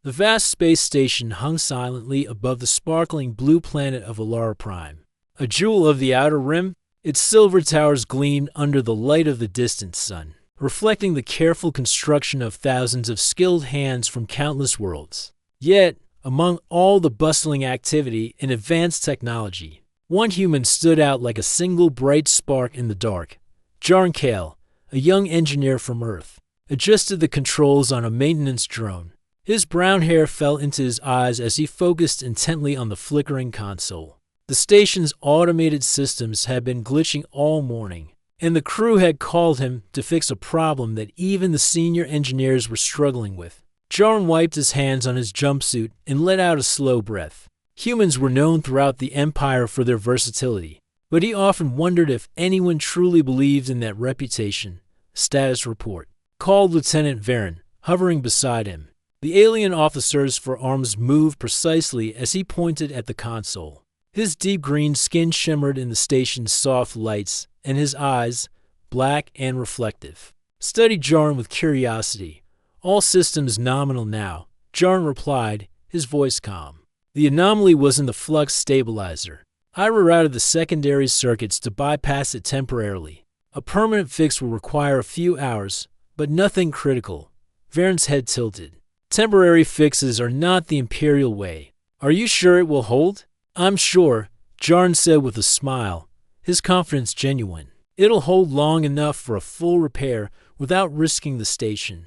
The vast space station hung silently above the sparkling blue planet of Alara Prime. A jewel of the outer rim, its silver towers gleamed under the light of the distant sun, reflecting the careful construction of thousands of skilled hands from countless worlds. Yet, among all the bustling activity and advanced technology, one human stood out like a single bright spark in the dark. Jarn Kale, a young engineer from Earth, adjusted the controls on a maintenance drone. His brown hair fell into his eyes as he focused intently on the flickering console. The station's automated systems had been glitching all morning, and the crew had called him to fix a problem that even the senior engineers were struggling with. Jarn wiped his hands on his jumpsuit and let out a slow breath. Humans were known throughout the Empire for their versatility, but he often wondered if anyone truly believed in that reputation. Status report, called Lieutenant Varen, hovering beside him. The alien officer's forearms moved precisely as he pointed at the console. His deep green skin shimmered in the station's soft lights, and his eyes, black and reflective, studied Jarn with curiosity. All systems nominal now, Jarn replied, his voice calm. The anomaly was in the flux stabilizer. I rerouted the secondary circuits to bypass it temporarily. A permanent fix will require a few hours, but nothing critical. Varen's head tilted. Temporary fixes are not the Imperial way. Are you sure it will hold? I'm sure, Jarn said with a smile, his confidence genuine. It'll hold long enough for a full repair without risking the station.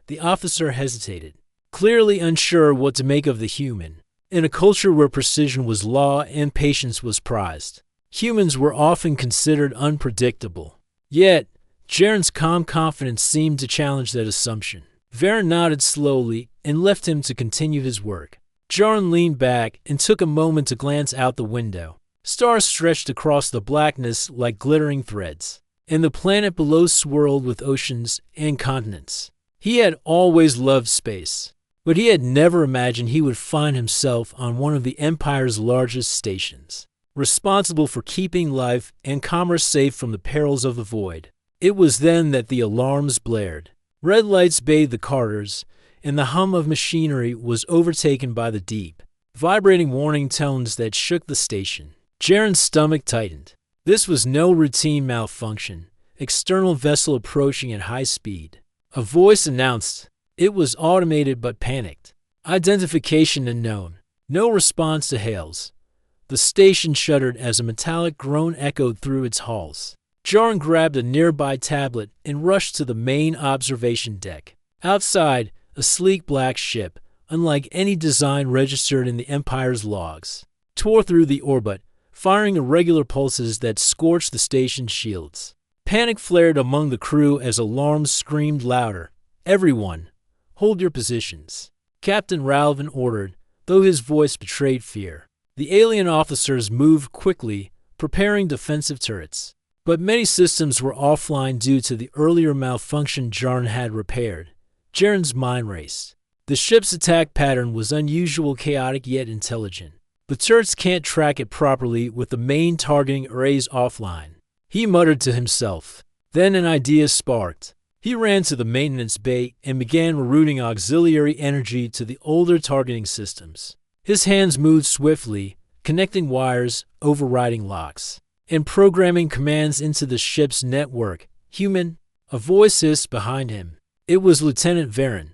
The officer hesitated, clearly unsure what to make of the human. In a culture where precision was law and patience was prized, humans were often considered unpredictable. Yet, Jarn's calm confidence seemed to challenge that assumption. Varen nodded slowly and left him to continue his work. Jarn leaned back and took a moment to glance out the window. Stars stretched across the blackness like glittering threads, and the planet below swirled with oceans and continents. He had always loved space, but he had never imagined he would find himself on one of the Empire's largest stations, responsible for keeping life and commerce safe from the perils of the void. It was then that the alarms blared. Red lights bathed the corridors, and the hum of machinery was overtaken by the deep, vibrating warning tones that shook the station. Jarn's stomach tightened. This was no routine malfunction. External vessel approaching at high speed. A voice announced. It was automated but panicked. Identification unknown. No response to hails. The station shuddered as a metallic groan echoed through its halls. Jarn grabbed a nearby tablet and rushed to the main observation deck. Outside, a sleek black ship, unlike any design registered in the Empire's logs, tore through the orbit, firing irregular pulses that scorched the station's shields. Panic flared among the crew as alarms screamed louder. Everyone, hold your positions, Captain Ralvin ordered, though his voice betrayed fear. The alien officers moved quickly, preparing defensive turrets. But many systems were offline due to the earlier malfunction Jarn had repaired. Jarn's mind raced. The ship's attack pattern was unusual, chaotic yet intelligent. The turrets can't track it properly with the main targeting arrays offline, he muttered to himself. Then an idea sparked. He ran to the maintenance bay and began rerouting auxiliary energy to the older targeting systems. His hands moved swiftly, connecting wires, overriding locks, and programming commands into the ship's network. Human, a voice hissed behind him. It was Lieutenant Varen.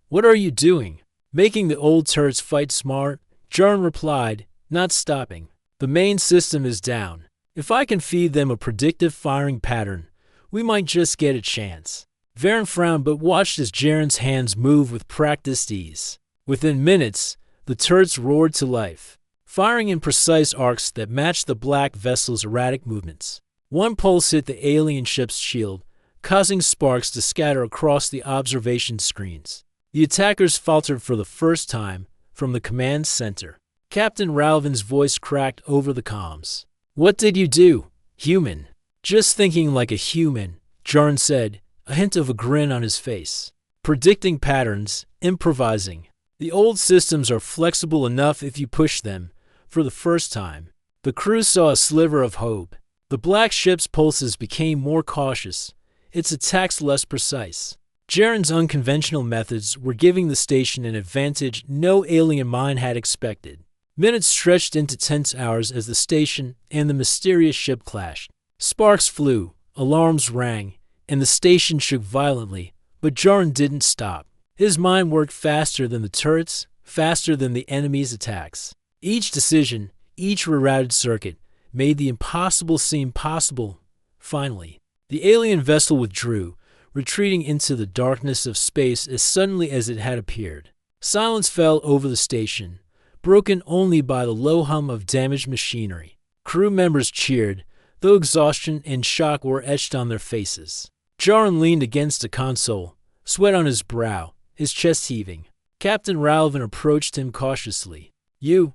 What are you doing? Making the old turrets fight smart, Jarn replied, not stopping. The main system is down. If I can feed them a predictive firing pattern, we might just get a chance. Varen frowned but watched as Jarn's hands moved with practiced ease. Within minutes, the turrets roared to life, firing in precise arcs that matched the black vessel's erratic movements. One pulse hit the alien ship's shield, causing sparks to scatter across the observation screens. The attackers faltered for the first time from the command center. Captain Ralvin's voice cracked over the comms. What did you do, human? Just thinking like a human, Jarn said, a hint of a grin on his face. Predicting patterns, improvising. The old systems are flexible enough if you push them. For the first time, the crew saw a sliver of hope. The black ship's pulses became more cautious, its attacks less precise. Jaren's unconventional methods were giving the station an advantage no alien mind had expected. Minutes stretched into tense hours as the station and the mysterious ship clashed. Sparks flew, alarms rang, and the station shook violently, but Jaren didn't stop. His mind worked faster than the turrets, faster than the enemy's attacks. Each decision, each rerouted circuit, made the impossible seem possible. Finally, the alien vessel withdrew, retreating into the darkness of space as suddenly as it had appeared. Silence fell over the station, broken only by the low hum of damaged machinery. Crew members cheered, though exhaustion and shock were etched on their faces. Jaren leaned against a console, sweat on his brow, his chest heaving. Captain Ralvin approached him cautiously. You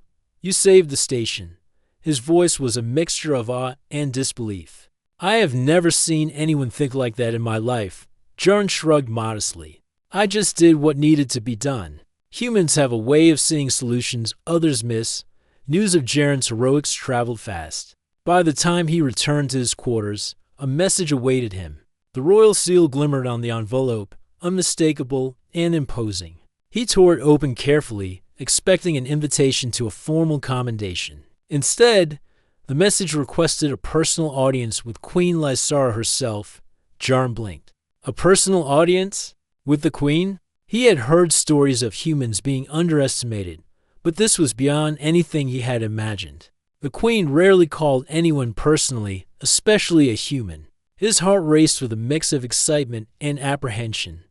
saved the station." His voice was a mixture of awe and disbelief. "I have never seen anyone think like that in my life." Jaren shrugged modestly. "I just did what needed to be done." Humans have a way of seeing solutions others miss. News of Jaren's heroics traveled fast. By the time he returned to his quarters, a message awaited him. The royal seal glimmered on the envelope, unmistakable and imposing. He tore it open carefully, expecting an invitation to a formal commendation. Instead, the message requested a personal audience with Queen Lysara herself. Jaren blinked. A personal audience? With the Queen? He had heard stories of humans being underestimated, but this was beyond anything he had imagined. The Queen rarely called anyone personally, especially a human. His heart raced with a mix of excitement and apprehension.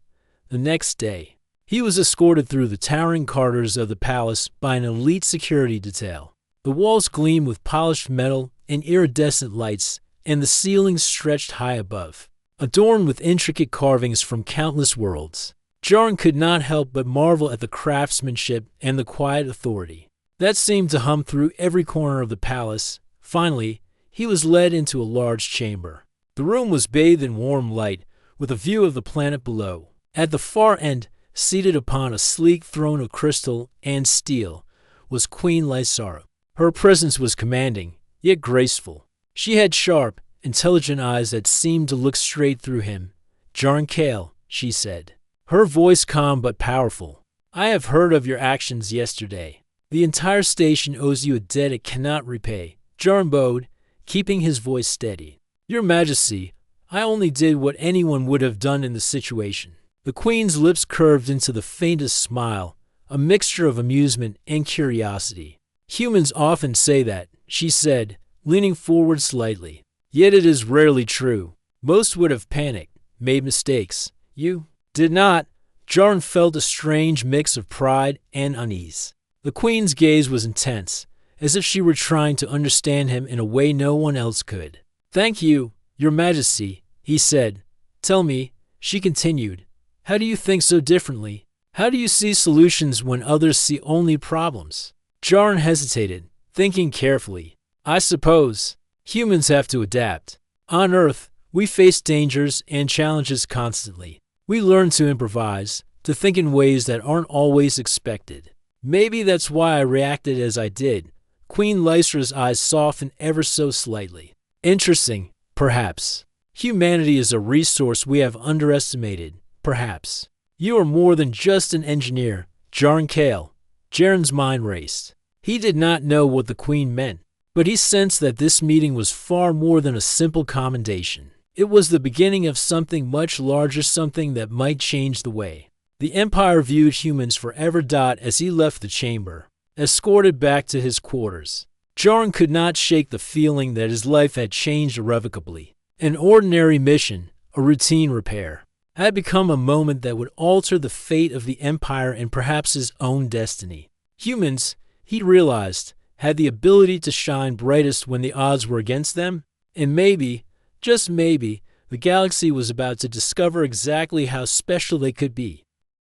The next day, he was escorted through the towering corridors of the palace by an elite security detail. The walls gleamed with polished metal and iridescent lights, and the ceilings stretched high above, adorned with intricate carvings from countless worlds. Jaren could not help but marvel at the craftsmanship and the quiet authority that seemed to hum through every corner of the palace. Finally, he was led into a large chamber. The room was bathed in warm light, with a view of the planet below. At the far end, seated upon a sleek throne of crystal and steel, was Queen Lysara. Her presence was commanding, yet graceful. She had sharp, intelligent eyes that seemed to look straight through him. "Jaren Kale," she said, her voice calm but powerful. "I have heard of your actions yesterday. The entire station owes you a debt it cannot repay." Jaren bowed, keeping his voice steady. "Your Majesty, I only did what anyone would have done in the situation." The Queen's lips curved into the faintest smile, a mixture of amusement and curiosity. "Humans often say that," she said, leaning forward slightly. "Yet it is rarely true. Most would have panicked, made mistakes. You did not." Jaren felt a strange mix of pride and unease. The Queen's gaze was intense, as if she were trying to understand him in a way no one else could. "Thank you, Your Majesty," he said. "Tell me," she continued, "how do you think so differently? How do you see solutions when others see only problems?" Jaren hesitated, thinking carefully. "I suppose humans have to adapt. On Earth, we face dangers and challenges constantly. We learn to improvise, to think in ways that aren't always expected. Maybe that's why I reacted as I did." Queen Lysara's eyes softened ever so slightly. "Interesting, perhaps. Humanity is a resource we have underestimated, perhaps. You are more than just an engineer, Jaren Kale." Jaren's mind raced. He did not know what the Queen meant, but he sensed that this meeting was far more than a simple commendation. It was the beginning of something much larger, something that might change the way the Empire viewed humans forever. As he left the chamber, escorted back to his quarters, Jaren could not shake the feeling that his life had changed irrevocably. An ordinary mission, a routine repair, had become a moment that would alter the fate of the Empire and perhaps his own destiny. Humans, he realized, had the ability to shine brightest when the odds were against them, and maybe, just maybe, the galaxy was about to discover exactly how special they could be.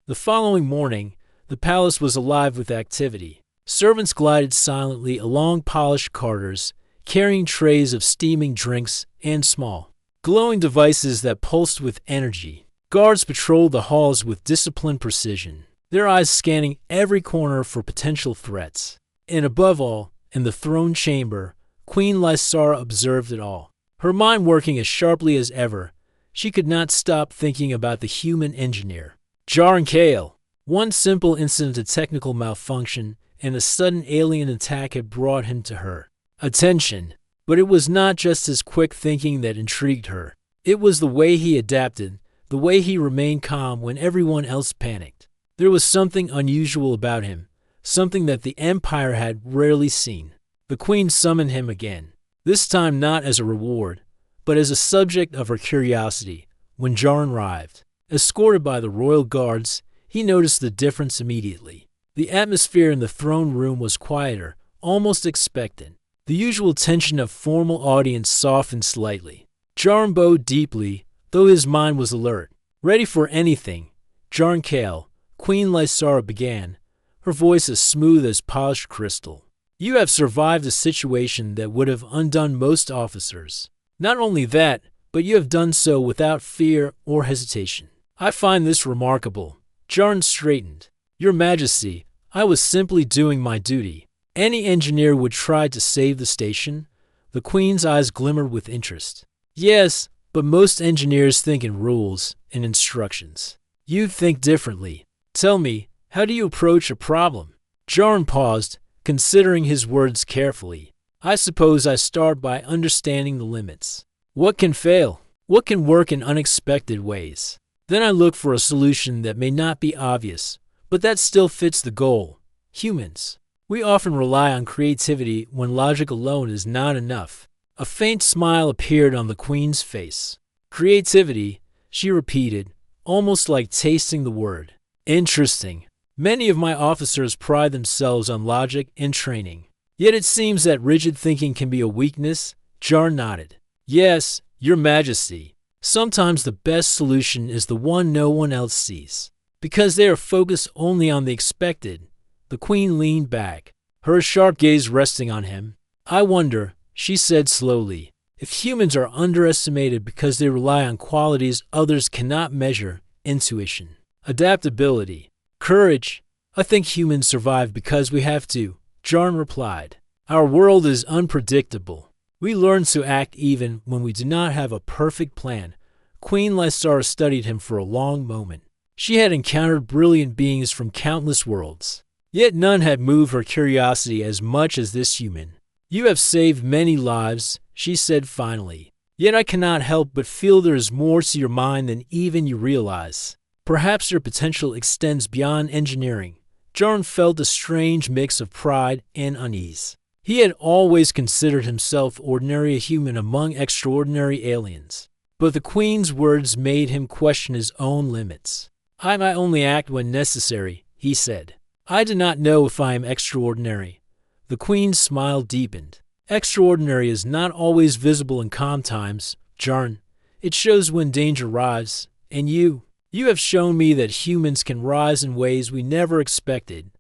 The following morning, the palace was alive with activity. Servants glided silently along polished corridors, carrying trays of steaming drinks and small, glowing devices that pulsed with energy. Guards patrolled the halls with disciplined precision, their eyes scanning every corner for potential threats. And above all, in the throne chamber, Queen Lysara observed it all, her mind working as sharply as ever. She could not stop thinking about the human engineer. Jarn Kale. One simple incident of technical malfunction and a sudden alien attack had brought him to her attention. But it was not just his quick thinking that intrigued her. It was the way he adapted, the way he remained calm when everyone else panicked. There was something unusual about him, something that the Empire had rarely seen. The Queen summoned him again, this time not as a reward, but as a subject of her curiosity. When Jarn arrived, escorted by the royal guards, he noticed the difference immediately. The atmosphere in the throne room was quieter, almost expectant. The usual tension of formal audience softened slightly. Jarn bowed deeply, though his mind was alert, ready for anything. Jarn Kale, Queen Lysara began, her voice as smooth as polished crystal. You have survived a situation that would have undone most officers. Not only that, but you have done so without fear or hesitation. I find this remarkable. Jarn straightened. Your Majesty, I was simply doing my duty. Any engineer would try to save the station. The Queen's eyes glimmered with interest. Yes, but most engineers think in rules and instructions. You think differently. Tell me, how do you approach a problem? Jarn paused, considering his words carefully. I suppose I start by understanding the limits. What can fail? What can work in unexpected ways? Then I look for a solution that may not be obvious, but that still fits the goal. Humans. We often rely on creativity when logic alone is not enough. A faint smile appeared on the Queen's face. Creativity, she repeated, almost like tasting the word. Interesting. Many of my officers pride themselves on logic and training. Yet it seems that rigid thinking can be a weakness. Jarn nodded. Yes, Your Majesty. Sometimes the best solution is the one no one else sees. Because they are focused only on the expected. The Queen leaned back, her sharp gaze resting on him. I wonder, she said slowly, if humans are underestimated because they rely on qualities others cannot measure. Intuition, adaptability, courage. I think humans survive because we have to, Jarn replied. Our world is unpredictable. We learn to act even when we do not have a perfect plan. Queen Lysara studied him for a long moment. She had encountered brilliant beings from countless worlds. Yet none had moved her curiosity as much as this human. You have saved many lives, she said finally. Yet I cannot help but feel there is more to your mind than even you realize. Perhaps your potential extends beyond engineering. Jarn felt a strange mix of pride and unease. He had always considered himself ordinary a human among extraordinary aliens. But the Queen's words made him question his own limits. I might only act when necessary, he said. I do not know if I am extraordinary. The Queen's smile deepened. Extraordinary is not always visible in calm times, Jarn. It shows when danger arrives. And you have shown me that humans can rise in ways we never expected.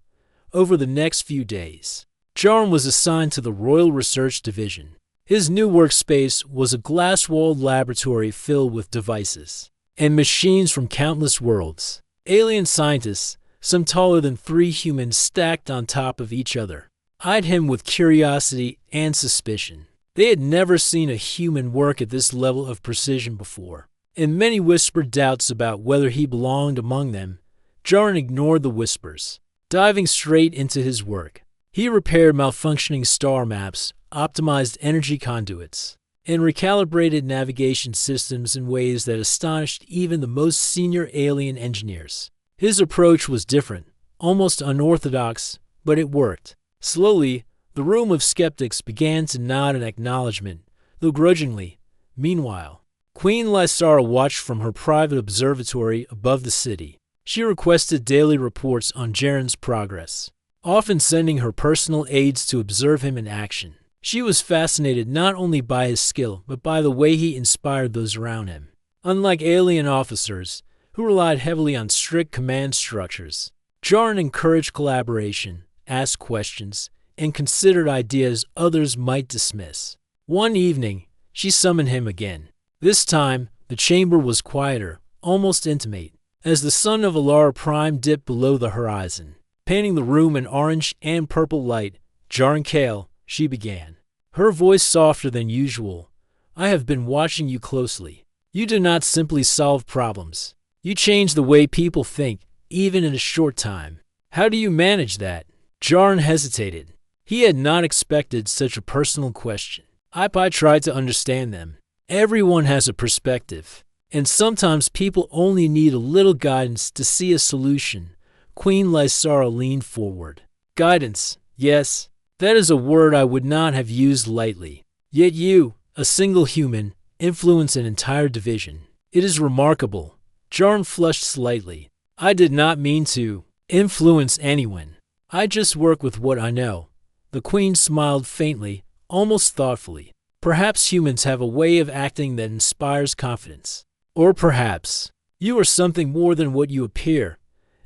Over the next few days, Jarn was assigned to the Royal Research Division. His new workspace was a glass-walled laboratory filled with devices and machines from countless worlds. Alien scientists, some taller than 3 humans stacked on top of each other, eyed him with curiosity and suspicion. They had never seen a human work at this level of precision before, and many whispered doubts about whether he belonged among them. Jarn ignored the whispers, diving straight into his work. He repaired malfunctioning star maps, optimized energy conduits, and recalibrated navigation systems in ways that astonished even the most senior alien engineers. His approach was different, almost unorthodox, but it worked. Slowly, the room of skeptics began to nod in acknowledgement, though grudgingly. Meanwhile, Queen Lysara watched from her private observatory above the city. She requested daily reports on Jarn's progress, often sending her personal aides to observe him in action. She was fascinated not only by his skill, but by the way he inspired those around him. Unlike alien officers, who relied heavily on strict command structures, Jarn encouraged collaboration, asked questions, and considered ideas others might dismiss. One evening, she summoned him again. This time, the chamber was quieter, almost intimate, as the sun of Alara Prime dipped below the horizon, painting the room in orange and purple light. Jarn Kale, she began, her voice softer than usual. I have been watching you closely. You do not simply solve problems. You change the way people think, even in a short time. How do you manage that? Jaron hesitated. He had not expected such a personal question. I tried to understand them. Everyone has a perspective, and sometimes people only need a little guidance to see a solution. Queen Lysara leaned forward. Guidance, yes, that is a word I would not have used lightly. Yet you, a single human, influence an entire division. It is remarkable. Jaron flushed slightly. I did not mean to influence anyone. I just work with what I know. The Queen smiled faintly, almost thoughtfully. Perhaps humans have a way of acting that inspires confidence. Or perhaps you are something more than what you appear.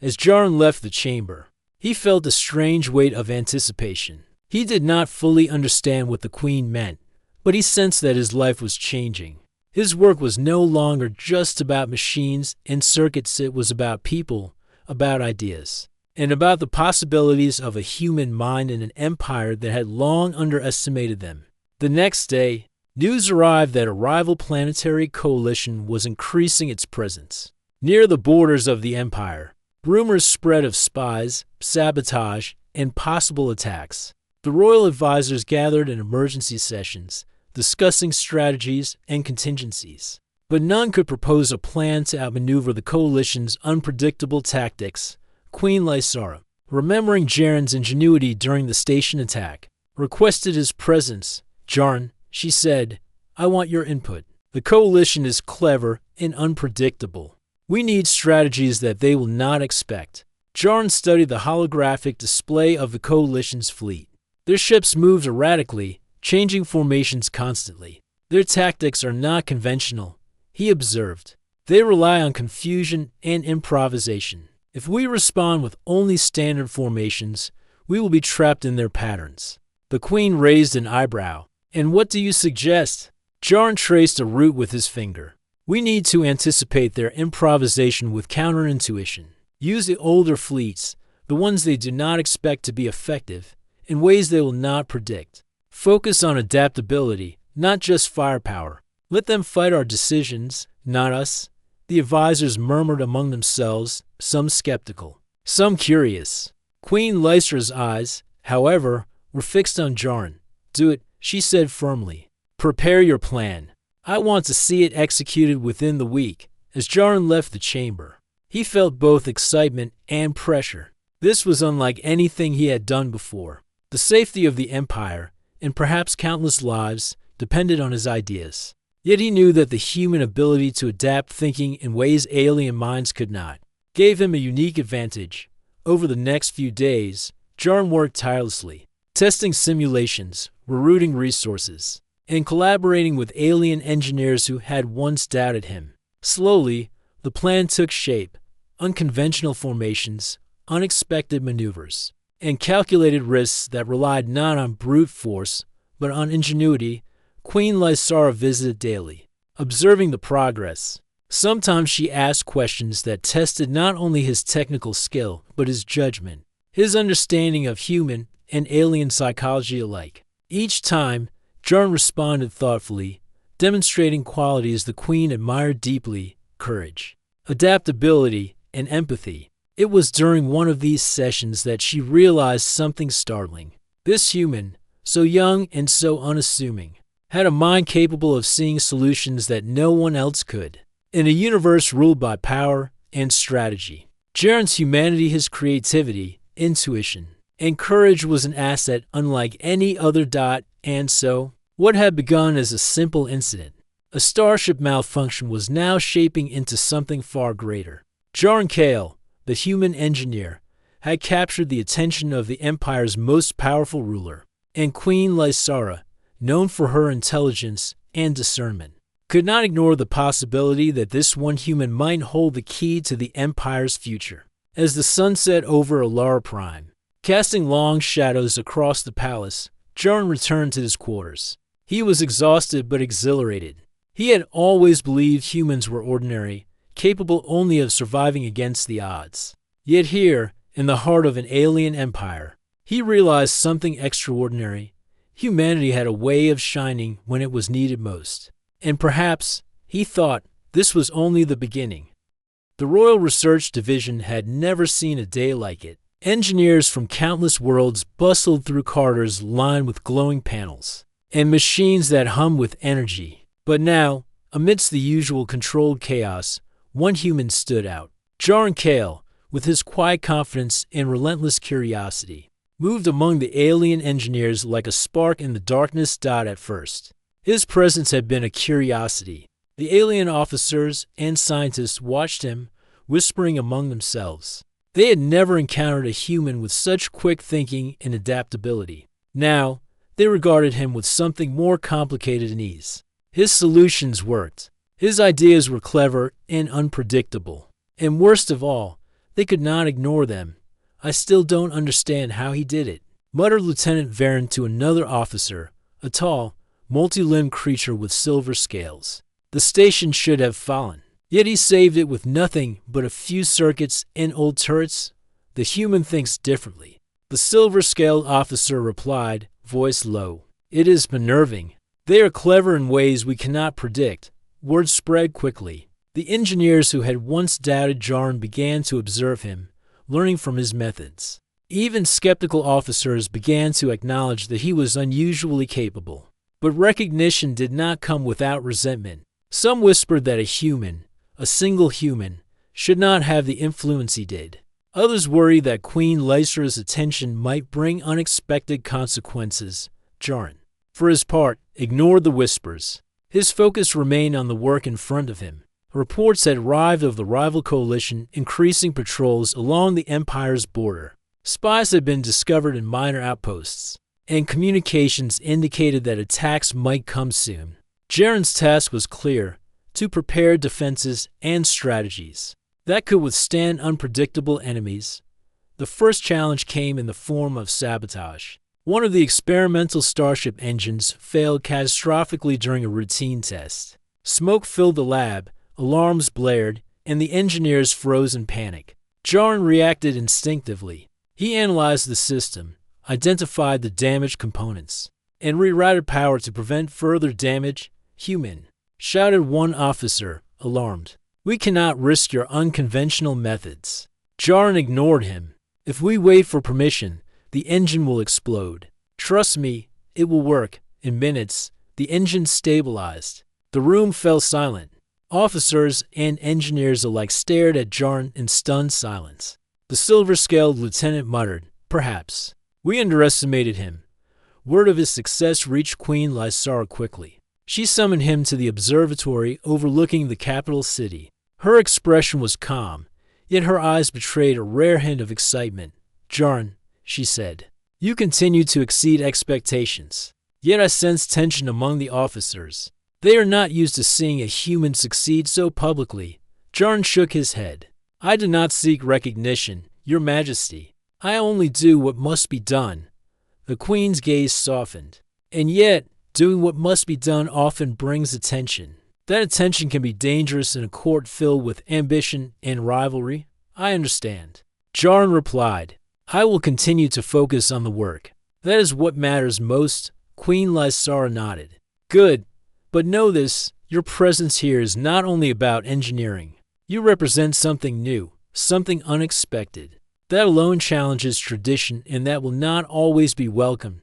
As Jaron left the chamber, he felt a strange weight of anticipation. He did not fully understand what the Queen meant, but he sensed that his life was changing. His work was no longer just about machines and circuits, it was about people, about ideas, and about the possibilities of a human mind in an empire that had long underestimated them. The next day, news arrived that a rival planetary coalition was increasing its presence. Near the borders of the empire, rumors spread of spies, sabotage, and possible attacks. The royal advisors gathered in emergency sessions, discussing strategies and contingencies. But none could propose a plan to outmaneuver the coalition's unpredictable tactics. Queen Lysara, remembering Jaron's ingenuity during the station attack, requested his presence. Jaron, she said, I want your input. The coalition is clever and unpredictable. We need strategies that they will not expect. Jaron studied the holographic display of the coalition's fleet. Their ships moved erratically, changing formations constantly. Their tactics are not conventional, he observed. They rely on confusion and improvisation. If we respond with only standard formations, we will be trapped in their patterns. The Queen raised an eyebrow. And what do you suggest? Jaron traced a route with his finger. We need to anticipate their improvisation with counterintuition. Use the older fleets, the ones they do not expect to be effective, in ways they will not predict. Focus on adaptability, not just firepower. Let them fight our decisions, not us. The advisors murmured among themselves, some skeptical, some curious. Queen Lysara's eyes, however, were fixed on Jaron. Do it, she said firmly. Prepare your plan. I want to see it executed within the week. As Jaron left the chamber, he felt both excitement and pressure. This was unlike anything he had done before. The safety of the Empire, and perhaps countless lives, depended on his ideas. Yet he knew that the human ability to adapt thinking in ways alien minds could not gave him a unique advantage. Over the next few days, Jaron worked tirelessly, testing simulations, rerouting resources, and collaborating with alien engineers who had once doubted him. Slowly, the plan took shape: unconventional formations, unexpected maneuvers, and calculated risks that relied not on brute force, but on ingenuity. Queen Lysara visited daily, observing the progress. Sometimes she asked questions that tested not only his technical skill, but his judgment, his understanding of human and alien psychology alike. Each time, Jaron responded thoughtfully, demonstrating qualities the Queen admired deeply: courage, adaptability, and empathy. It was during one of these sessions that she realized something startling. This human, so young and so unassuming, had a mind capable of seeing solutions that no one else could. In a universe ruled by power and strategy, Jaron's humanity, his creativity, intuition, and courage was an asset unlike any other. And so, what had begun as a simple incident, a starship malfunction, was now shaping into something far greater. Jaron Kale, the human engineer, had captured the attention of the Empire's most powerful ruler, and Queen Lysara, known for her intelligence and discernment, could not ignore the possibility that this one human might hold the key to the Empire's future. As the sun set over Alara Prime, casting long shadows across the palace, Jaron returned to his quarters. He was exhausted but exhilarated. He had always believed humans were ordinary, capable only of surviving against the odds. Yet here, in the heart of an alien empire, he realized something extraordinary. Humanity had a way of shining when it was needed most. And perhaps, he thought, this was only the beginning. The Royal Research Division had never seen a day like it. Engineers from countless worlds bustled through corridors lined with glowing panels and machines that hummed with energy. But now, amidst the usual controlled chaos, one human stood out. Jaron Kale, with his quiet confidence and relentless curiosity, moved among the alien engineers like a spark in the darkness. At first, his presence had been a curiosity. The alien officers and scientists watched him, whispering among themselves. They had never encountered a human with such quick thinking and adaptability. Now, they regarded him with something more complicated and ease. His solutions worked. His ideas were clever and unpredictable. And worst of all, they could not ignore them. I still don't understand how he did it, muttered Lieutenant Varen to another officer, a tall, multi-limbed creature with silver scales. The station should have fallen. Yet he saved it with nothing but a few circuits and old turrets. The human thinks differently. The silver-scaled officer replied, voice low. It is unnerving. They are clever in ways we cannot predict. Word spread quickly. The engineers who had once doubted Jaron began to observe him, learning from his methods. Even skeptical officers began to acknowledge that he was unusually capable. But recognition did not come without resentment. Some whispered that a single human, should not have the influence he did. Others worried that Queen Lystra's attention might bring unexpected consequences. Jaron, for his part, ignored the whispers. His focus remained on the work in front of him. Reports had arrived of the rival coalition increasing patrols along the Empire's border. Spies had been discovered in minor outposts, and communications indicated that attacks might come soon. Jaron's task was clear: to prepare defenses and strategies that could withstand unpredictable enemies. The first challenge came in the form of sabotage. One of the experimental Starship engines failed catastrophically during a routine test. Smoke filled the lab, alarms blared, and the engineers froze in panic. Jaron reacted instinctively. He analyzed the system, identified the damaged components, and rerouted power to prevent further damage. Human, shouted one officer, alarmed. We cannot risk your unconventional methods. Jaron ignored him. If we wait for permission, the engine will explode. Trust me, it will work. In minutes, the engine stabilized. The room fell silent. Officers and engineers alike stared at Jaron in stunned silence. The silver-scaled lieutenant muttered, perhaps. We underestimated him. Word of his success reached Queen Lysara quickly. She summoned him to the observatory overlooking the capital city. Her expression was calm, yet her eyes betrayed a rare hint of excitement. Jaron, she said, you continue to exceed expectations. Yet I sense tension among the officers. They are not used to seeing a human succeed so publicly. Jaron shook his head. I do not seek recognition, Your Majesty. I only do what must be done. The Queen's gaze softened. And yet, doing what must be done often brings attention. That attention can be dangerous in a court filled with ambition and rivalry. I understand. Jaron replied, I will continue to focus on the work. That is what matters most. Queen Lysara nodded. Good. But know this, your presence here is not only about engineering. You represent something new, something unexpected. That alone challenges tradition, and that will not always be welcomed.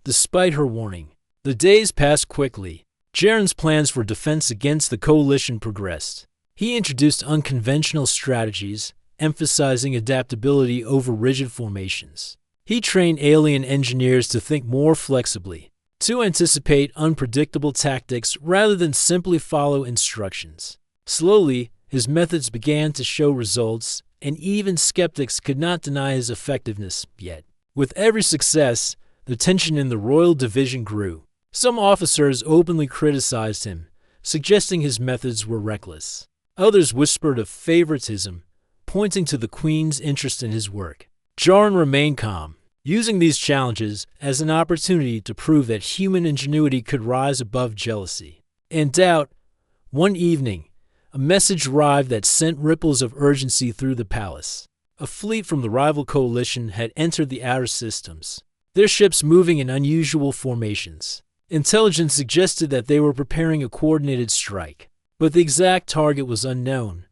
Despite her warning, the days passed quickly. Jaron's plans for defense against the coalition progressed. He introduced unconventional strategies, emphasizing adaptability over rigid formations. He trained alien engineers to think more flexibly, to anticipate unpredictable tactics rather than simply follow instructions. Slowly, his methods began to show results, and even skeptics could not deny his effectiveness yet. With every success, the tension in the Royal Division grew. Some officers openly criticized him, suggesting his methods were reckless. Others whispered of favoritism, pointing to the Queen's interest in his work. Jaron remained calm, using these challenges as an opportunity to prove that human ingenuity could rise above jealousy and doubt. One evening, a message arrived that sent ripples of urgency through the palace. A fleet from the rival coalition had entered the outer systems, their ships moving in unusual formations. Intelligence suggested that they were preparing a coordinated strike. but the exact target was unknown.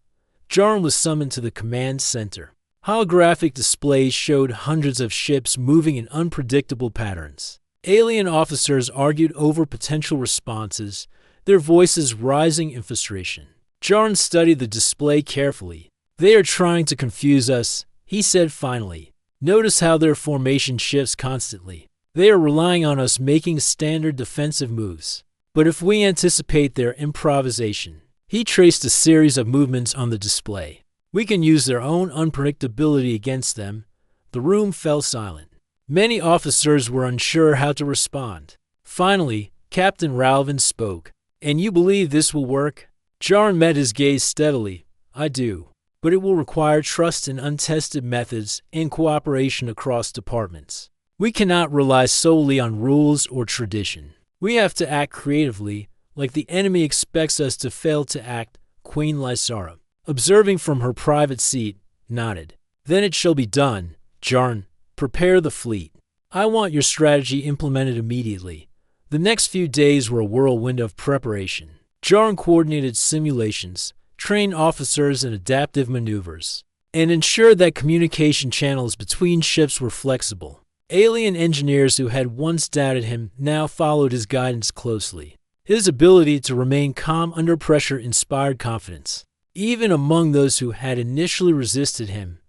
Jarn was summoned to the command center. Holographic displays showed hundreds of ships moving in unpredictable patterns. Alien officers argued over potential responses, their voices rising in frustration. Jarn studied the display carefully. "They are trying to confuse us," he said finally. "Notice how their formation shifts constantly. They are relying on us making standard defensive moves. But if we anticipate their improvisation," he traced a series of movements on the display, "we can use their own unpredictability against them." The room fell silent. Many officers were unsure how to respond. Finally, Captain Ralvin spoke. "And you believe this will work?" Jarn met his gaze steadily. "I do. But it will require trust in untested methods and cooperation across departments. We cannot rely solely on rules or tradition. We have to act creatively, like the enemy expects us to fail to act." Queen Lysara, observing from her private seat, nodded. "Then it shall be done. Jarn, prepare the fleet. I want your strategy implemented immediately." The next few days were a whirlwind of preparation. Jarn coordinated simulations, trained officers in adaptive maneuvers, and ensured that communication channels between ships were flexible. Alien engineers who had once doubted him now followed his guidance closely. His ability to remain calm under pressure inspired confidence, even among those who had initially resisted him.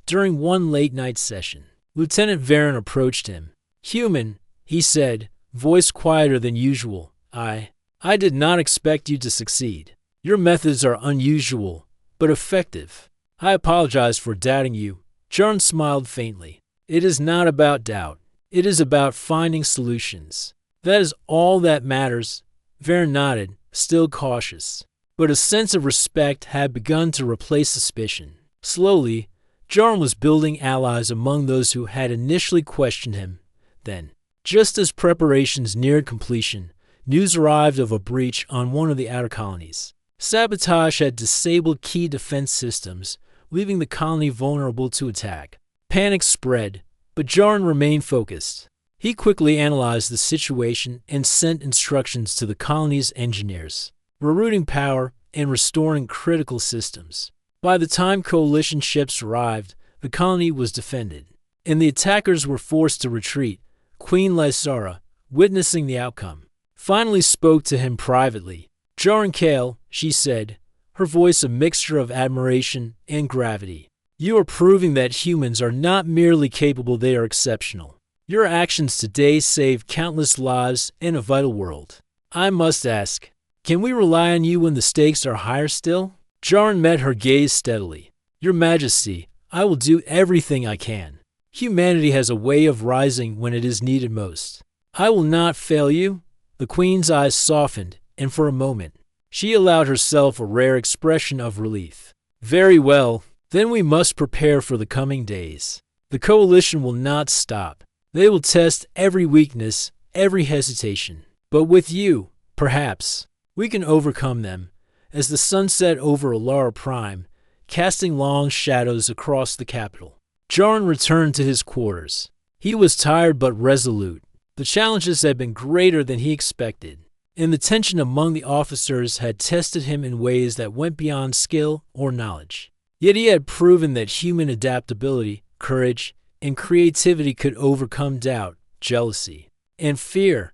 During one late-night session, Lieutenant Varen approached him. "Human," he said, voice quieter than usual, I did not expect you to succeed. Your methods are unusual, but effective. I apologize for doubting you." Jarn smiled faintly. "It is not about doubt. It is about finding solutions. That is all that matters." Varen nodded, still cautious. But a sense of respect had begun to replace suspicion. Slowly, Jarn was building allies among those who had initially questioned him. Then, just as preparations neared completion, news arrived of a breach on one of the outer colonies. Sabotage had disabled key defense systems, leaving the colony vulnerable to attack. Panic spread, but Jarn remained focused. He quickly analyzed the situation and sent instructions to the colony's engineers, rerouting power and restoring critical systems. By the time coalition ships arrived, the colony was defended, and the attackers were forced to retreat. Queen Lysara, witnessing the outcome, finally spoke to him privately. "Jarn Kale," she said, her voice a mixture of admiration and gravity, "you are proving that humans are not merely capable, they are exceptional. Your actions today saved countless lives and a vital world. I must ask, can we rely on you when the stakes are higher still?" Jarn met her gaze steadily. "Your Majesty, I will do everything I can. Humanity has a way of rising when it is needed most. I will not fail you." The Queen's eyes softened, and for a moment, she allowed herself a rare expression of relief. "Very well, then we must prepare for the coming days. The Coalition will not stop. They will test every weakness, every hesitation. But with you, perhaps, we can overcome them." As the sun set over Alara Prime, casting long shadows across the capital, Jarn returned to his quarters. He was tired but resolute. The challenges had been greater than he expected, and the tension among the officers had tested him in ways that went beyond skill or knowledge. Yet he had proven that human adaptability, courage, and creativity could overcome doubt, jealousy, and fear.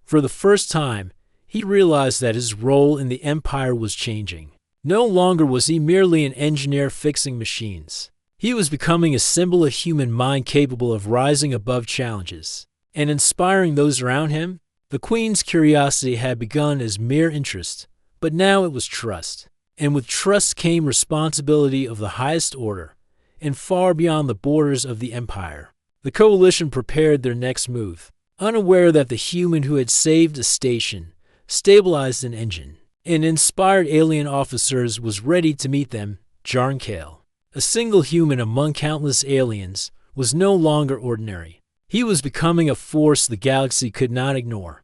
For the first time, he realized that his role in the Empire was changing. No longer was he merely an engineer fixing machines. He was becoming a symbol of human mind capable of rising above challenges and inspiring those around him. The Queen's curiosity had begun as mere interest, but now it was trust. And with trust came responsibility of the highest order, and far beyond the borders of the Empire. The Coalition prepared their next move, unaware that the human who had saved a station, stabilized an engine, and inspired alien officers was ready to meet them. Jarn Kale, a single human among countless aliens, was no longer ordinary. He was becoming a force the galaxy could not ignore.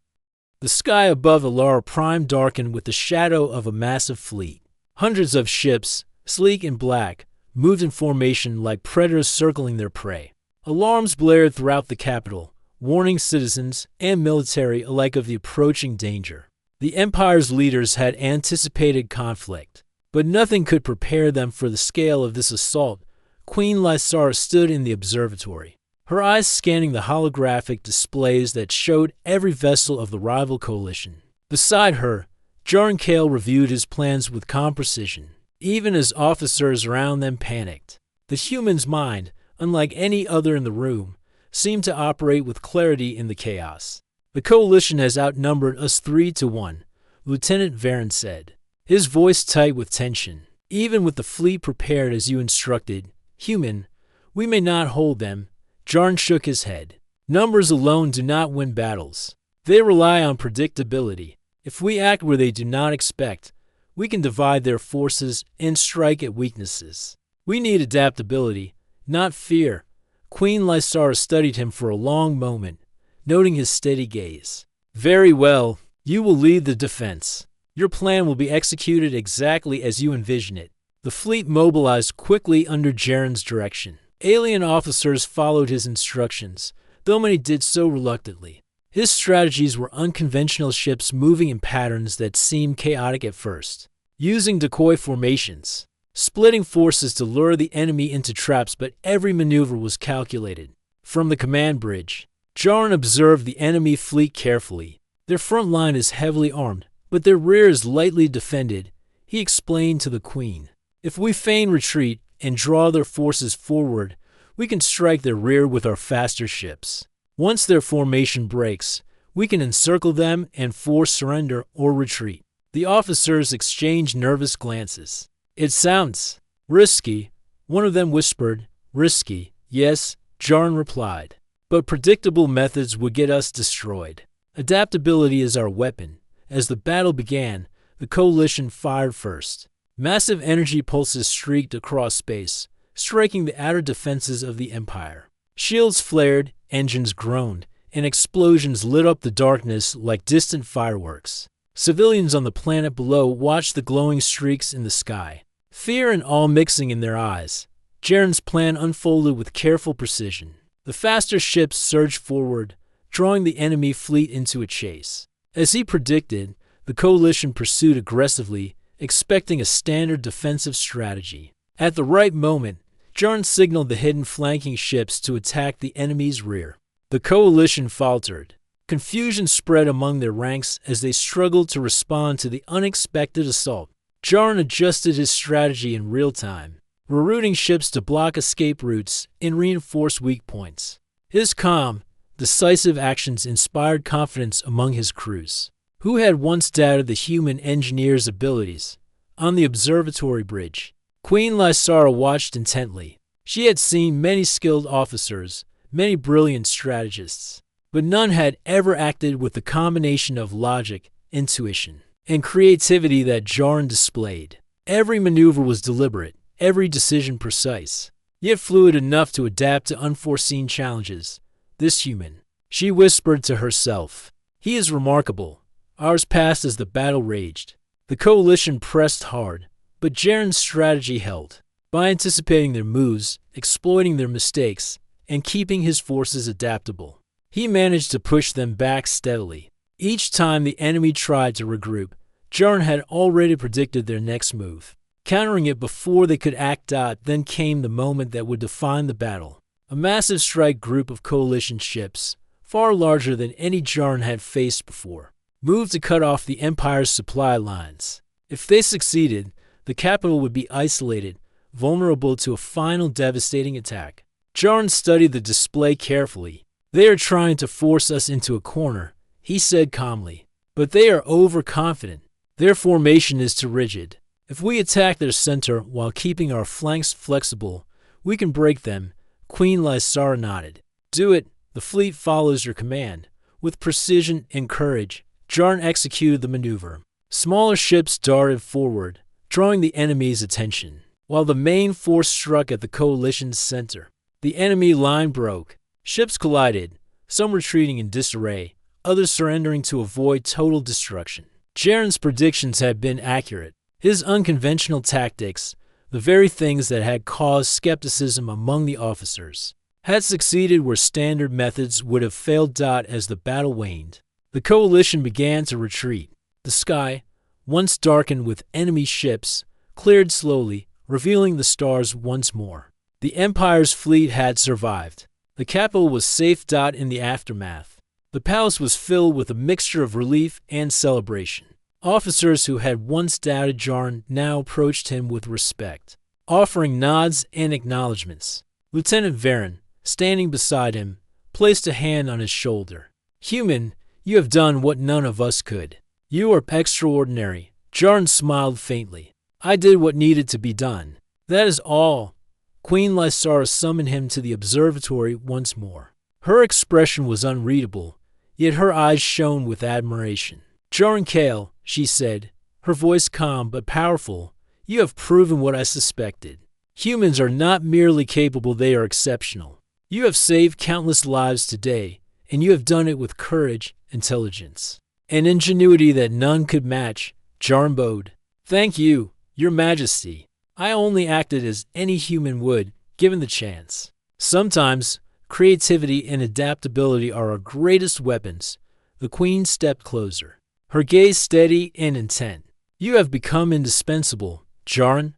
The sky above Alara Prime darkened with the shadow of a massive fleet. Hundreds of ships, sleek and black, moved in formation like predators circling their prey. Alarms blared throughout the capital, warning citizens and military alike of the approaching danger. The Empire's leaders had anticipated conflict, but nothing could prepare them for the scale of this assault. Queen Lysara stood in the observatory, her eyes scanning the holographic displays that showed every vessel of the rival coalition. Beside her, Jarn Kale reviewed his plans with calm precision, even as officers around them panicked. The human's mind, unlike any other in the room, seemed to operate with clarity in the chaos. "The coalition has outnumbered us 3-1, Lieutenant Varen said, his voice tight with tension. "Even with the fleet prepared as you instructed, human, we may not hold them." Jarn shook his head. "Numbers alone do not win battles. They rely on predictability. If we act where they do not expect, we can divide their forces and strike at weaknesses. We need adaptability, not fear." Queen Lysara studied him for a long moment, noting his steady gaze. "Very well, you will lead the defense. Your plan will be executed exactly as you envision it." The fleet mobilized quickly under Jaren's direction. Alien officers followed his instructions, though many did so reluctantly. His strategies were unconventional ships moving in patterns that seemed chaotic at first, using decoy formations, splitting forces to lure the enemy into traps, but every maneuver was calculated. From the command bridge, Jarn observed the enemy fleet carefully. "Their front line is heavily armed, but their rear is lightly defended," he explained to the Queen. "If we feign retreat and draw their forces forward, we can strike their rear with our faster ships. Once their formation breaks, we can encircle them and force surrender or retreat." The officers exchanged nervous glances. "It sounds risky," one of them whispered. "Risky, yes," Jarn replied. "But predictable methods would get us destroyed. Adaptability is our weapon." As the battle began, the coalition fired first. Massive energy pulses streaked across space, striking the outer defenses of the Empire. Shields flared, engines groaned, and explosions lit up the darkness like distant fireworks. Civilians on the planet below watched the glowing streaks in the sky, fear and awe mixing in their eyes. Jaren's plan unfolded with careful precision. The faster ships surged forward, drawing the enemy fleet into a chase. As he predicted, the coalition pursued aggressively, expecting a standard defensive strategy. At the right moment, Jarn signaled the hidden flanking ships to attack the enemy's rear. The coalition faltered. Confusion spread among their ranks as they struggled to respond to the unexpected assault. Jarn adjusted his strategy in real time, rerouting ships to block escape routes and reinforce weak points. His calm, decisive actions inspired confidence among his crews, who had once doubted the human engineer's abilities. On the observatory bridge, Queen Lysara watched intently. She had seen many skilled officers, many brilliant strategists, but none had ever acted with the combination of logic, intuition, and creativity that Jarn displayed. Every maneuver was deliberate, every decision precise, yet fluid enough to adapt to unforeseen challenges. "This human," she whispered to herself. "He is remarkable." Hours passed as the battle raged. The coalition pressed hard, but Jaren's strategy held. By anticipating their moves, exploiting their mistakes, and keeping his forces adaptable, he managed to push them back steadily. Each time the enemy tried to regroup, Jarn had already predicted their next move, countering it before they could act out. Then came the moment that would define the battle. A massive strike group of coalition ships, far larger than any Jarn had faced before, moved to cut off the Empire's supply lines. If they succeeded, the capital would be isolated, vulnerable to a final devastating attack. Jarn studied the display carefully. "They are trying to force us into a corner," he said calmly. "But they are overconfident. Their formation is too rigid. If we attack their center while keeping our flanks flexible, we can break them." Queen Lysara nodded. "Do it. The fleet follows your command." With precision and courage, Jarn executed the maneuver. Smaller ships darted forward, drawing the enemy's attention, while the main force struck at the coalition's center. The enemy line broke. Ships collided, some retreating in disarray, others surrendering to avoid total destruction. Jaren's predictions had been accurate. His unconventional tactics, the very things that had caused skepticism among the officers, had succeeded where standard methods would have failed. As the battle waned, the coalition began to retreat. The sky, once darkened with enemy ships, cleared slowly, revealing the stars once more. The Empire's fleet had survived. The capital was safe. In the aftermath, the palace was filled with a mixture of relief and celebration. Officers who had once doubted Jarn now approached him with respect, offering nods and acknowledgments. Lieutenant Varen, standing beside him, placed a hand on his shoulder. "Human, you have done what none of us could. You are extraordinary." Jarn smiled faintly. "I did what needed to be done. That is all." Queen Lysara summoned him to the observatory once more. Her expression was unreadable, yet her eyes shone with admiration. "Jarn Kale," she said, her voice calm but powerful, "you have proven what I suspected. Humans are not merely capable, they are exceptional. You have saved countless lives today, and you have done it with courage, intelligence, and ingenuity that none could match." Jarn bowed. "Thank you, Your Majesty. I only acted as any human would, given the chance. Sometimes, creativity and adaptability are our greatest weapons." The Queen stepped closer, her gaze steady and intent. "You have become indispensable, Jarn,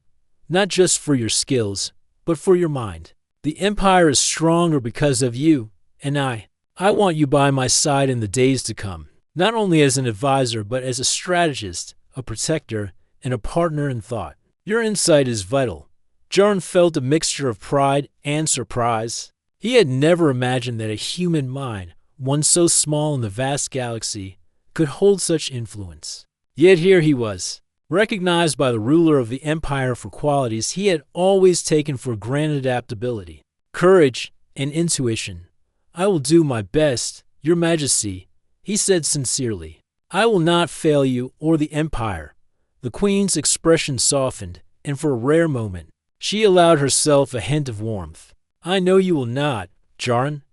not just for your skills, but for your mind. The Empire is stronger because of you, and I want you by my side in the days to come, not only as an advisor, but as a strategist, a protector, and a partner in thought. Your insight is vital." Jarn felt a mixture of pride and surprise. He had never imagined that a human mind, one so small in the vast galaxy, could hold such influence. Yet here he was, recognized by the ruler of the Empire for qualities he had always taken for granted: adaptability, courage, and intuition. "I will do my best, Your Majesty," he said sincerely. "I will not fail you or the Empire." The Queen's expression softened, and for a rare moment, she allowed herself a hint of warmth. "I know you will not, Jarn.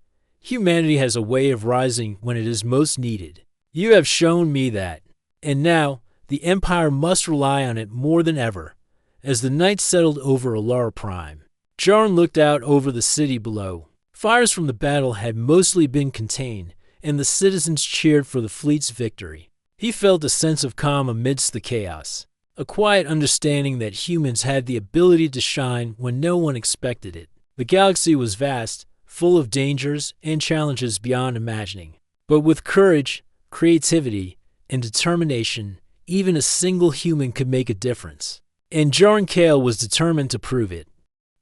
Humanity has a way of rising when it is most needed. You have shown me that. And now, the Empire must rely on it more than ever." As the night settled over Alara Prime, Jarn looked out over the city below. Fires from the battle had mostly been contained, and the citizens cheered for the fleet's victory. He felt a sense of calm amidst the chaos, a quiet understanding that humans had the ability to shine when no one expected it. The galaxy was vast, full of dangers and challenges beyond imagining. But with courage, creativity, and determination, even a single human could make a difference. And Jarn Kale was determined to prove it.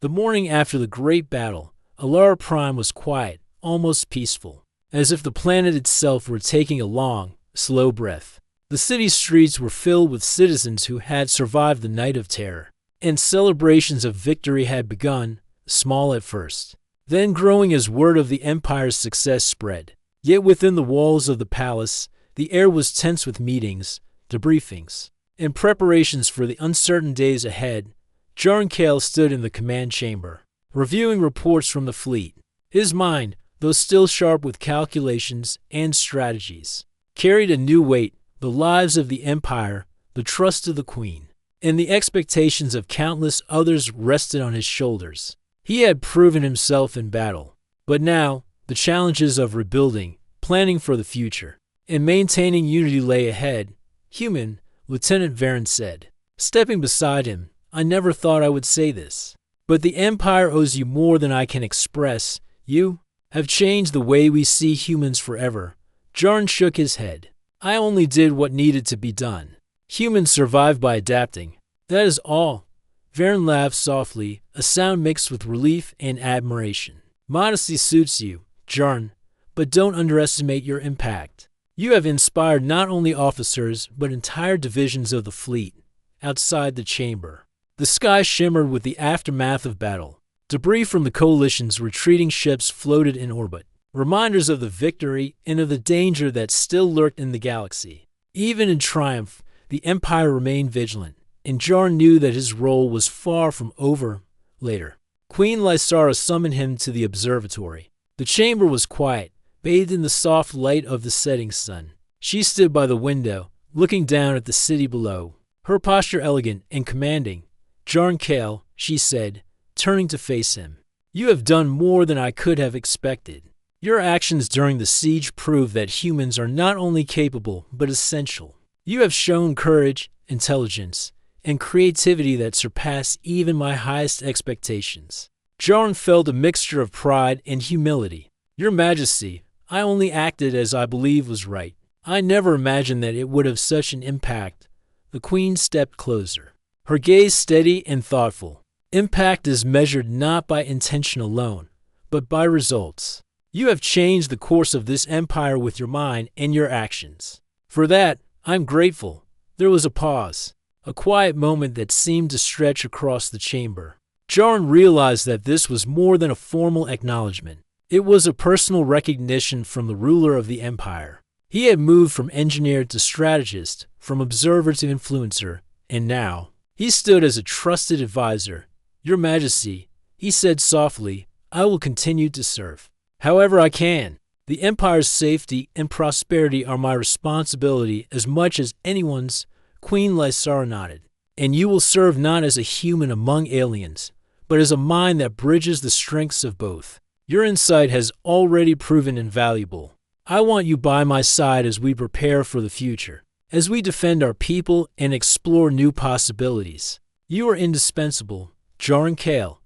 The morning after the great battle, Alara Prime was quiet, almost peaceful, as if the planet itself were taking a long, slow breath. The city streets were filled with citizens who had survived the night of terror, and celebrations of victory had begun, small at first, then growing as word of the Empire's success spread. Yet within the walls of the palace, the air was tense with meetings, debriefings, and preparations for the uncertain days ahead. Jarn Kale stood in the command chamber, reviewing reports from the fleet. His mind, though still sharp with calculations and strategies, carried a new weight: the lives of the Empire, the trust of the Queen, and the expectations of countless others rested on his shoulders. He had proven himself in battle, but now the challenges of rebuilding, planning for the future, and maintaining unity lay ahead. "Human," Lieutenant Varen said, stepping beside him, "I never thought I would say this, but the Empire owes you more than I can express. You have changed the way we see humans forever." Jarn shook his head. "I only did what needed to be done. Humans survive by adapting. That is all." Varen laughed softly, a sound mixed with relief and admiration. "Modesty suits you, Jarn, but don't underestimate your impact. You have inspired not only officers, but entire divisions of the fleet." Outside the chamber, the sky shimmered with the aftermath of battle. Debris from the Coalition's retreating ships floated in orbit, reminders of the victory and of the danger that still lurked in the galaxy. Even in triumph, the Empire remained vigilant, and Jarn knew that his role was far from over. Later, Queen Lysara summoned him to the observatory. The chamber was quiet, bathed in the soft light of the setting sun. She stood by the window, looking down at the city below, her posture elegant and commanding. "Jarn Kale," she said, turning to face him, "you have done more than I could have expected. Your actions during the siege prove that humans are not only capable, but essential. You have shown courage, intelligence, and creativity that surpass even my highest expectations. Jaron felt a mixture of pride and humility. Your Majesty, I only acted as I believe was right. I never imagined that it would have such an impact. The Queen stepped closer, her gaze steady and thoughtful. Impact is measured not by intention alone, but by results. You have changed the course of this empire with your mind and your actions. For that, I'm grateful. There was a pause, a quiet moment that seemed to stretch across the chamber. Jaron realized that this was more than a formal acknowledgement. It was a personal recognition from the ruler of the empire. He had moved from engineer to strategist, from observer to influencer, and now he stood as a trusted advisor. Your Majesty, he said softly, I will continue to serve. However I can. The Empire's safety and prosperity are my responsibility as much as anyone's. Queen Lysara nodded. And you will serve not as a human among aliens, but as a mind that bridges the strengths of both. Your insight has already proven invaluable. I want you by my side as we prepare for the future, as we defend our people and explore new possibilities. You are indispensable, Jaron Kale.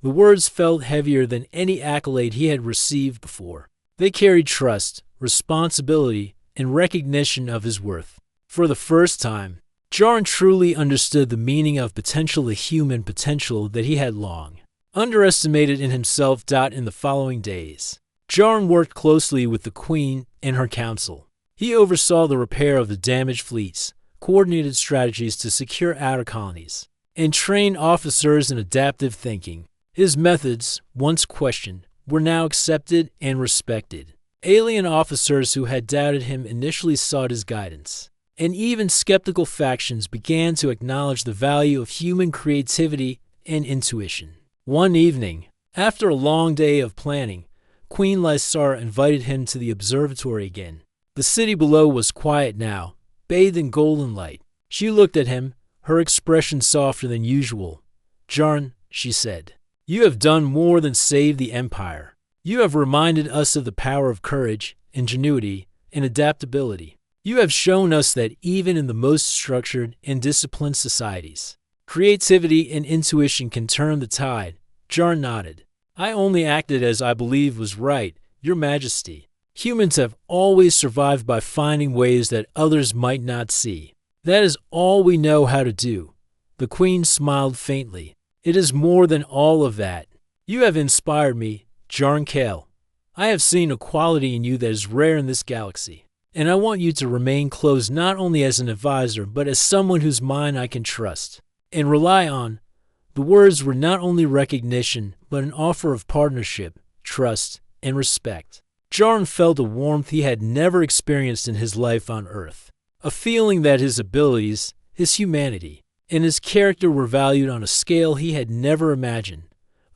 The words felt heavier than any accolade he had received before. They carried trust, responsibility, and recognition of his worth. For the first time, Jaron truly understood the meaning of potential, the human potential that he had long underestimated in himself. In the following days, Jaron worked closely with the Queen and her council. He oversaw the repair of the damaged fleets, coordinated strategies to secure outer colonies, and trained officers in adaptive thinking. His methods, once questioned, were now accepted and respected. Alien officers who had doubted him initially sought his guidance, and even skeptical factions began to acknowledge the value of human creativity and intuition. One evening, after a long day of planning, Queen Lysara invited him to the observatory again. The city below was quiet now, bathed in golden light. She looked at him, her expression softer than usual. Jaron, she said, you have done more than save the Empire. You have reminded us of the power of courage, ingenuity, and adaptability. You have shown us that even in the most structured and disciplined societies, creativity and intuition can turn the tide. Jaron nodded. I only acted as I believed was right, Your Majesty. Humans have always survived by finding ways that others might not see. That is all we know how to do. The Queen smiled faintly. It is more than all of that. You have inspired me, Jaron Kale. I have seen a quality in you that is rare in this galaxy, and I want you to remain close not only as an advisor, but as someone whose mind I can trust and rely on. The words were not only recognition, but an offer of partnership, trust, and respect. Jaron felt a warmth he had never experienced in his life on Earth, a feeling that his abilities, his humanity, and his character were valued on a scale he had never imagined.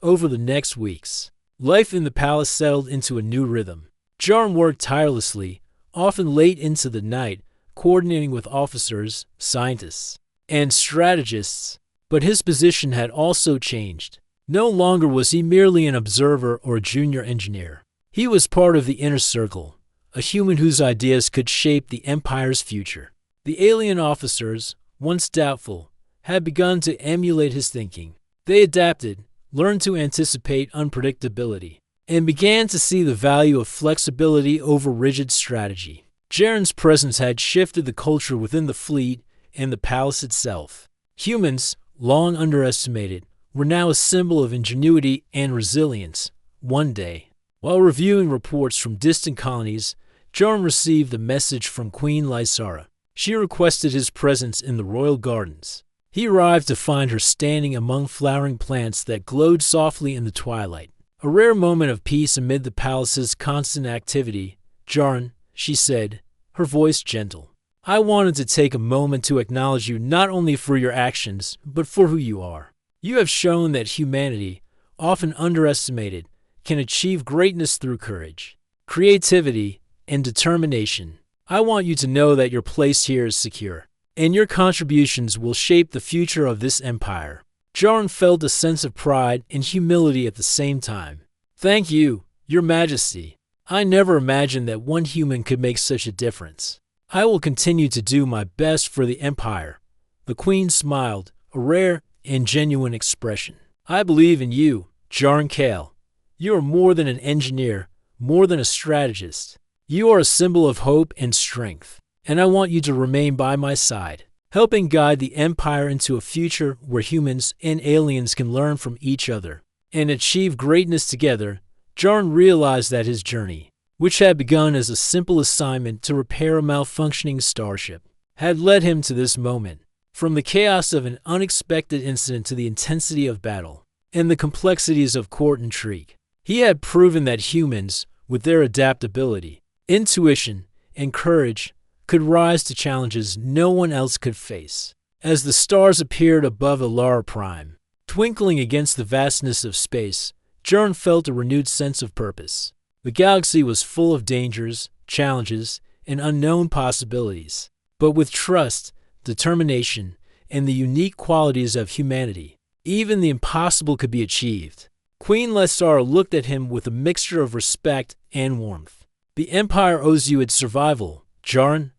Over the next weeks, life in the palace settled into a new rhythm. Jaron worked tirelessly, often late into the night, coordinating with officers, scientists, and strategists. But his position had also changed. No longer was he merely an observer or a junior engineer. He was part of the inner circle, a human whose ideas could shape the Empire's future. The alien officers, once doubtful, had begun to emulate his thinking. They adapted, learned to anticipate unpredictability, and began to see the value of flexibility over rigid strategy. Jaron's presence had shifted the culture within the fleet and the palace itself. Humans, long underestimated, were now a symbol of ingenuity and resilience. One day, while reviewing reports from distant colonies, Jaron received a message from Queen Lysara. She requested his presence in the royal gardens. He arrived to find her standing among flowering plants that glowed softly in the twilight, a rare moment of peace amid the palace's constant activity. Jaron, she said, her voice gentle, I wanted to take a moment to acknowledge you not only for your actions, but for who you are. You have shown that humanity, often underestimated, can achieve greatness through courage, creativity, and determination. I want you to know that your place here is secure, and your contributions will shape the future of this empire. Jaron felt a sense of pride and humility at the same time. Thank you, Your Majesty. I never imagined that one human could make such a difference. I will continue to do my best for the Empire." The Queen smiled, a rare and genuine expression. "I believe in you, Jarn Kale. You are more than an engineer, more than a strategist. You are a symbol of hope and strength, and I want you to remain by my side, helping guide the Empire into a future where humans and aliens can learn from each other and achieve greatness together." Jarn realized that his journey, which had begun as a simple assignment to repair a malfunctioning starship, had led him to this moment. From the chaos of an unexpected incident to the intensity of battle and the complexities of court intrigue, he had proven that humans, with their adaptability, intuition, and courage, could rise to challenges no one else could face. As the stars appeared above Alara Prime, twinkling against the vastness of space, Jarn felt a renewed sense of purpose. The galaxy was full of dangers, challenges, and unknown possibilities. But with trust, determination, and the unique qualities of humanity, even the impossible could be achieved. Queen Lysara looked at him with a mixture of respect and warmth. "The Empire owes you its survival, Jarn,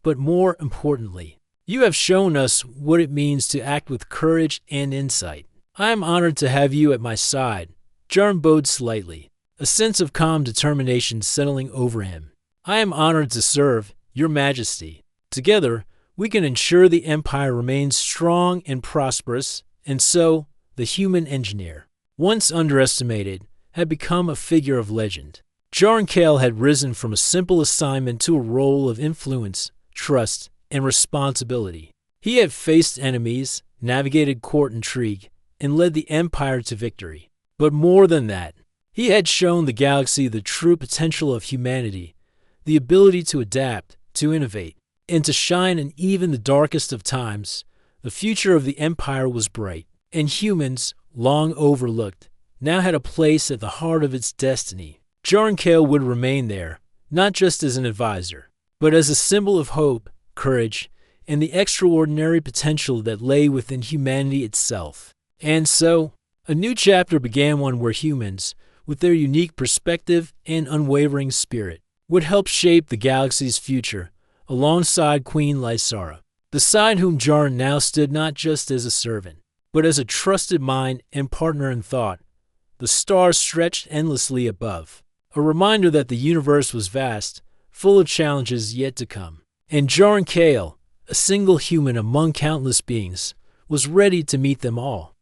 but more importantly, you have shown us what it means to act with courage and insight. I am honored to have you at my side." Jarn bowed slightly, a sense of calm determination settling over him. "I am honored to serve, Your Majesty. Together, we can ensure the Empire remains strong and prosperous." And so, the human engineer, once underestimated, had become a figure of legend. Jarn Kale had risen from a simple assignment to a role of influence, trust, and responsibility. He had faced enemies, navigated court intrigue, and led the Empire to victory. But more than that, he had shown the galaxy the true potential of humanity, the ability to adapt, to innovate, and to shine in even the darkest of times. The future of the Empire was bright, and humans, long overlooked, now had a place at the heart of its destiny. Jarn Kale would remain there, not just as an advisor, but as a symbol of hope, courage, and the extraordinary potential that lay within humanity itself. And so, a new chapter began, one where humans, with their unique perspective and unwavering spirit, would help shape the galaxy's future, alongside Queen Lysara, beside whom Jarn now stood not just as a servant, but as a trusted mind and partner in thought. The stars stretched endlessly above, a reminder that the universe was vast, full of challenges yet to come. And Jarn Kale, a single human among countless beings, was ready to meet them all.